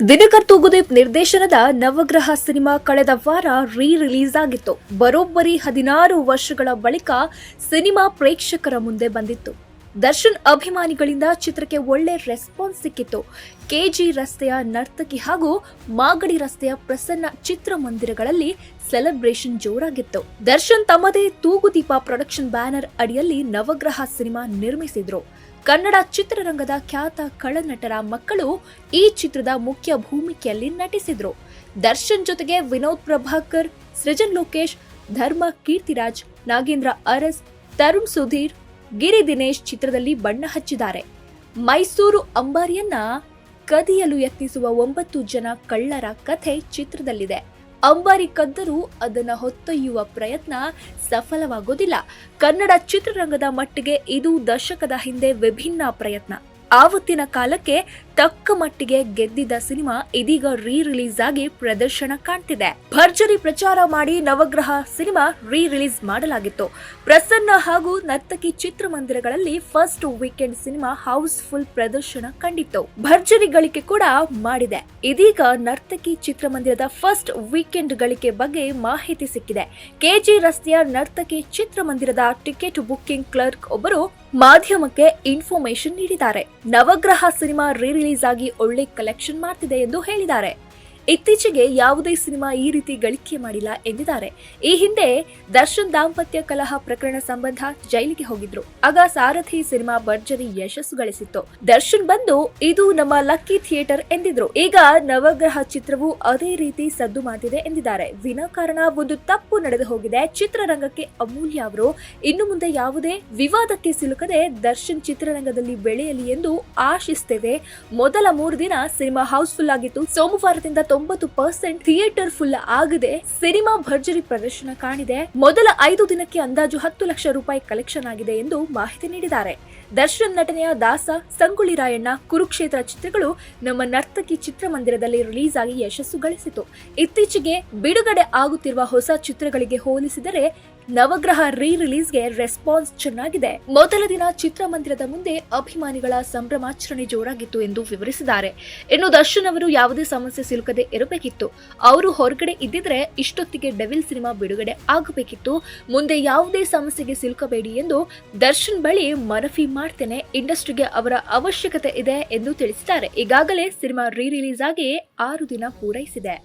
ದಿನಕರ್ ತೂಗುದೀಪ್ ನಿರ್ದೇಶನದ ನವಗ್ರಹ ಸಿನಿಮಾ ಕಳೆದ ವಾರ ರಿಲೀಸ್ ಆಗಿತ್ತು. ಬರೋಬ್ಬರಿ 16 ವರ್ಷಗಳ ಬಳಿಕ ಸಿನಿಮಾ ಪ್ರೇಕ್ಷಕರ ಮುಂದೆ ಬಂದಿತ್ತು. ದರ್ಶನ್ ಅಭಿಮಾನಿಗಳಿಂದ ಚಿತ್ರಕ್ಕೆ ಒಳ್ಳೆ ರೆಸ್ಪಾನ್ಸ್ ಸಿಕ್ಕಿತ್ತು. ಕೆಜಿ ರಸ್ತೆಯ ನರ್ತಕಿ ಹಾಗೂ ಮಾಗಡಿ ರಸ್ತೆಯ ಪ್ರಸನ್ನ ಚಿತ್ರಮಂದಿರಗಳಲ್ಲಿ ಸೆಲೆಬ್ರೇಷನ್ ಜೋರಾಗಿತ್ತು. ದರ್ಶನ್ ತಮ್ಮದೇ ತೂಗುದೀಪ ಪ್ರೊಡಕ್ಷನ್ ಬ್ಯಾನರ್ ಅಡಿಯಲ್ಲಿ ನವಗ್ರಹ ಸಿನಿಮಾ ನಿರ್ಮಿಸಿದ್ರು. ಕನ್ನಡ ಚಿತ್ರರಂಗದ ಖ್ಯಾತ ಖಳನಟರ ಮಕ್ಕಳು ಈ ಚಿತ್ರದ ಮುಖ್ಯ ಭೂಮಿಕೆಯಲ್ಲಿ ನಟಿಸಿದ್ರು. ದರ್ಶನ್ ಜೊತೆಗೆ ವಿನೋದ್ ಪ್ರಭಾಕರ್, ಸೃಜನ್ ಲೋಕೇಶ್, ಧರ್ಮ ಕೀರ್ತಿರಾಜ್, ನಾಗೇಂದ್ರ ಅರಸ್, ತರುಣ್ ಸುಧೀರ್, ಗಿರಿ ದಿನೇಶ್ ಚಿತ್ರದಲ್ಲಿ ಬಣ್ಣ ಹಚ್ಚಿದ್ದಾರೆ. ಮೈಸೂರು ಅಂಬಾರಿಯನ್ನ ಕದಿಯಲು ಯತ್ನಿಸುವ 9 ಜನ ಕಳ್ಳರ ಕಥೆ ಚಿತ್ರದಲ್ಲಿದೆ. ಅಂಬಾರಿ ಕದ್ದರೂ ಅದನ್ನ ಹೊತ್ತೊಯ್ಯುವ ಪ್ರಯತ್ನ ಸಫಲವಾಗೋದಿಲ್ಲ. ಕನ್ನಡ ಚಿತ್ರರಂಗದ ಮಟ್ಟಿಗೆ ಇದು ದಶಕದ ಹಿಂದೆ ವಿಭಿನ್ನ ಪ್ರಯತ್ನ. ಆವತ್ತಿನ ಕಾಲಕ್ಕೆ ತಕ್ಕ ಮಟ್ಟಿಗೆ ಗೆದ್ದಿದ್ದ ಸಿನಿಮಾ ಇದೀಗ ರಿಲೀಸ್ ಆಗಿ ಪ್ರದರ್ಶನ ಕಾಣ್ತಿದೆ. ಭರ್ಜರಿ ಪ್ರಚಾರ ಮಾಡಿ ನವಗ್ರಹ ಸಿನಿಮಾ ರಿಲೀಸ್ ಮಾಡಲಾಗಿತ್ತು. ಪ್ರಸನ್ನ ಹಾಗೂ ನರ್ತಕಿ ಚಿತ್ರಮಂದಿರಗಳಲ್ಲಿ ಫಸ್ಟ್ ವೀಕೆಂಡ್ ಸಿನಿಮಾ ಹೌಸ್ಫುಲ್ ಪ್ರದರ್ಶನ ಕಂಡಿತ್ತು. ಭರ್ಜರಿ ಗಳಿಕೆ ಕೂಡ ಮಾಡಿದೆ. ಇದೀಗ ನರ್ತಕಿ ಚಿತ್ರಮಂದಿರದ ಫಸ್ಟ್ ವೀಕೆಂಡ್ ಗಳಿಕೆ ಬಗ್ಗೆ ಮಾಹಿತಿ ಸಿಕ್ಕಿದೆ. ಕೆಜಿ ರಸ್ತೆಯ ನರ್ತಕಿ ಚಿತ್ರಮಂದಿರದ ಟಿಕೆಟ್ ಬುಕ್ಕಿಂಗ್ ಕ್ಲರ್ಕ್ ಒಬ್ಬರು ಮಾಧ್ಯಮಕ್ಕೆ ಇನ್ಫಾರ್ಮೇಶನ್ ನೀಡಿದ್ದಾರೆ. ನವಗ್ರಹ ಸಿನಿಮಾ ರಿಲೀಸ್ ಆಗಿ ಒಳ್ಳೆ ಕಲೆಕ್ಷನ್ ಮಾಡ್ತಿದೆ ಎಂದು ಹೇಳಿದ್ದಾರೆ. ಇತ್ತೀಚೆಗೆ ಯಾವುದೇ ಸಿನಿಮಾ ಈ ರೀತಿ ಗಳಿಕೆ ಮಾಡಿಲ್ಲ ಎಂದಿದ್ದಾರೆ. ಈ ಹಿಂದೆ ದರ್ಶನ್ ದಾಂಪತ್ಯ ಕಲಹ ಪ್ರಕರಣ ಸಂಬಂಧ ಜೈಲಿಗೆ ಹೋಗಿದ್ರು. ಆಗ ಸಾರಥಿ ಸಿನಿಮಾ ಭರ್ಜರಿ ಯಶಸ್ಸು ಗಳಿಸಿತ್ತು. ದರ್ಶನ್ ಬಂದು ಇದು ನಮ್ಮ ಲಕ್ಕಿ ಥಿಯೇಟರ್ ಎಂದಿದ್ರು. ಈಗ ನವಗ್ರಹ ಚಿತ್ರವು ಅದೇ ರೀತಿ ಸದ್ದು ಮಾಡ್ತಿದೆ ಎಂದಿದ್ದಾರೆ. ವಿನಾಕಾರಣ ಒಂದು ತಪ್ಪು ನಡೆದು ಹೋಗಿದೆ. ಚಿತ್ರರಂಗಕ್ಕೆ ಅಮೂಲ್ಯ ಅವರು ಇನ್ನು ಮುಂದೆ ಯಾವುದೇ ವಿವಾದಕ್ಕೆ ಸಿಲುಕದೆ ದರ್ಶನ್ ಚಿತ್ರರಂಗದಲ್ಲಿ ಬೆಳೆಯಲಿ ಎಂದು ಆಶಿಸುತ್ತೇವೆ. ಮೊದಲ 3 ದಿನ ಸಿನಿಮಾ ಹೌಸ್ಫುಲ್ ಆಗಿತ್ತು. ಸೋಮವಾರದಿಂದ 90% ಥಿಯೇಟರ್ ಫುಲ್ ಆಗಿದೆ. ಸಿನಿಮಾ ಭರ್ಜರಿ ಪ್ರದರ್ಶನ ಕಾಣಿದೆ. ಮೊದಲ 5 ದಿನಕ್ಕೆ ಅಂದಾಜು 10 ಲಕ್ಷ ರೂಪಾಯಿ ಕಲೆಕ್ಷನ್ ಆಗಿದೆ ಎಂದು ಮಾಹಿತಿ ನೀಡಿದ್ದಾರೆ. ದರ್ಶನ್ ನಟನೆಯ ದಾಸ, ಸಂಗೊಳ್ಳಿ ರಾಯಣ್ಣ, ಕುರುಕ್ಷೇತ್ರ ಚಿತ್ರಗಳು ನಮ್ಮ ನರ್ತಕಿ ಚಿತ್ರಮಂದಿರದಲ್ಲಿ ರಿಲೀಸ್ ಆಗಿ ಯಶಸ್ಸು ಗಳಿಸಿತು. ಇತ್ತೀಚೆಗೆ ಬಿಡುಗಡೆ ಆಗುತ್ತಿರುವ ಹೊಸ ಚಿತ್ರಗಳಿಗೆ ಹೋಲಿಸಿದರೆ ನವಗ್ರಹ ರಿಲೀಸ್ಗೆ ರೆಸ್ಪಾನ್ಸ್ ಚೆನ್ನಾಗಿದೆ. ಮೊದಲ ದಿನ ಚಿತ್ರಮಂದಿರದ ಮುಂದೆ ಅಭಿಮಾನಿಗಳ ಸಂಭ್ರಮಾಚರಣೆ ಜೋರಾಗಿತ್ತು ಎಂದು ವಿವರಿಸಿದ್ದಾರೆ. ಇನ್ನು ದರ್ಶನ್ ಅವರು ಯಾವುದೇ ಸಮಸ್ಯೆ ಸಿಲುಕದೆ ಇರಬೇಕಿತ್ತು. ಅವರು ಹೊರಗಡೆ ಇದ್ದಿದ್ರೆ ಇಷ್ಟೊತ್ತಿಗೆ ಡೆವಿಲ್ ಸಿನಿಮಾ ಬಿಡುಗಡೆ ಆಗಬೇಕಿತ್ತು. ಮುಂದೆ ಯಾವುದೇ ಸಮಸ್ಯೆಗೆ ಸಿಲುಕಬೇಡಿ ಎಂದು ದರ್ಶನ್ ಬಳಿ ಮನವಿ ಮಾಡ್ತೇನೆ. ಇಂಡಸ್ಟ್ರಿಗೆ ಅವರ ಅವಶ್ಯಕತೆ ಇದೆ ಎಂದು ತಿಳಿಸಿದ್ದಾರೆ. ಈಗಾಗಲೇ ಸಿನಿಮಾ ರಿಲೀಸ್ ಆಗಿ 6 ದಿನ ಪೂರೈಸಿದೆ.